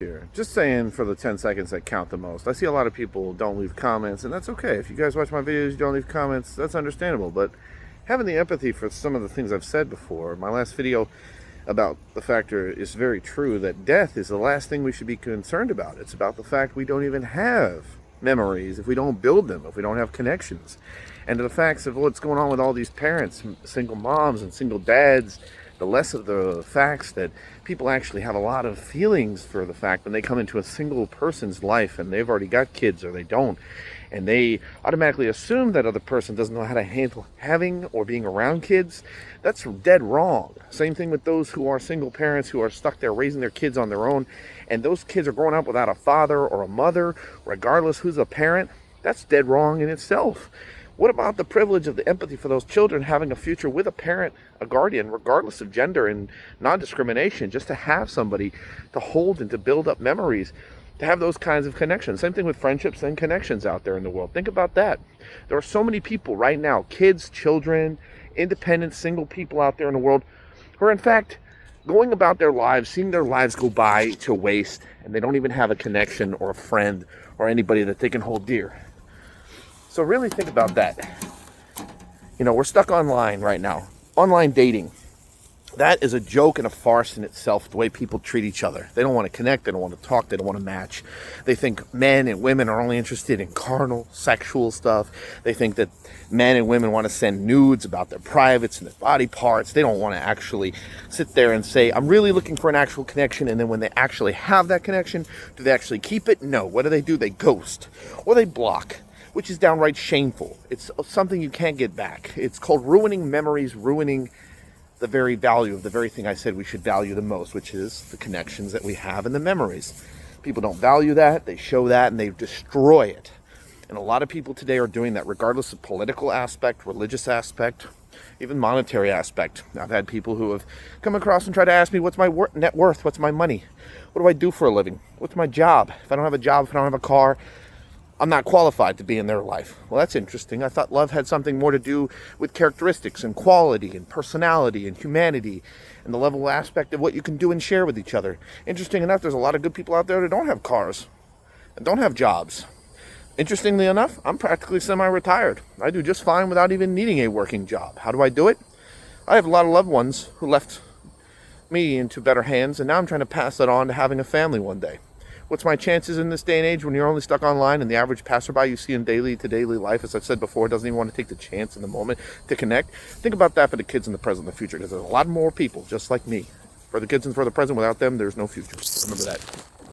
Here. Just saying, for the 10 seconds that count the most. I see a lot of people don't leave comments, and that's okay. If you guys watch my videos, you don't leave comments, that's understandable. But having the empathy for some of the things I've said before, my last video about the factor is very true, that death is the last thing we should be concerned about. It's about the fact we don't even have memories if we don't build them, if we don't have connections. And the facts of what's going on with all these parents, single moms and single dads, the less of the facts that people actually have a lot of feelings for the fact when they come into a single person's life and they've already got kids or they don't, and they automatically assume that other person doesn't know how to handle having or being around kids. That's dead wrong. Same thing with those who are single parents who are stuck there raising their kids on their own, and those kids are growing up without a father or a mother, regardless who's a parent. That's dead wrong in itself. What about the privilege of the empathy for those children having a future with a parent, a guardian, regardless of gender and non-discrimination, just to have somebody to hold and to build up memories, to have those kinds of connections. Same thing with friendships and connections out there in the world. Think about that. There are so many people right now, kids, children, independent, single people out there in the world who are in fact going about their lives, seeing their lives go by to waste, and they don't even have a connection or a friend or anybody that they can hold dear. So really think about that. You know, we're stuck online right now. Online dating. That is a joke and a farce in itself, the way people treat each other. They don't want to connect, they don't want to talk, they don't want to match. They think men and women are only interested in carnal, sexual stuff. They think that men and women want to send nudes about their privates and their body parts. They don't want to actually sit there and say, I'm really looking for an actual connection. And then when they actually have that connection, do they actually keep it? No. What do? They ghost or they block, which is downright shameful. It's something you can't get back. It's called ruining memories, ruining the very value of the very thing I said we should value the most, which is the connections that we have and the memories. People don't value that, they show that, and they destroy it. And a lot of people today are doing that, regardless of political aspect, religious aspect, even monetary aspect. I've had people who have come across and tried to ask me, what's my net worth? What's my money? What do I do for a living? What's my job? If I don't have a job, if I don't have a car, I'm not qualified to be in their life. Well, that's interesting. I thought love had something more to do with characteristics and quality and personality and humanity and the level aspect of what you can do and share with each other. Interesting enough, there's a lot of good people out there that don't have cars and don't have jobs. Interestingly enough, I'm practically semi-retired. I do just fine without even needing a working job. How do I do it? I have a lot of loved ones who left me into better hands, and now I'm trying to pass that on to having a family one day. What's my chances in this day and age when you're only stuck online and the average passerby you see in daily life, as I've said before, doesn't even want to take the chance in the moment to connect? Think about that for the kids in the present and the future, because there's a lot more people just like me. For the kids and for the present, without them, there's no future. Remember that.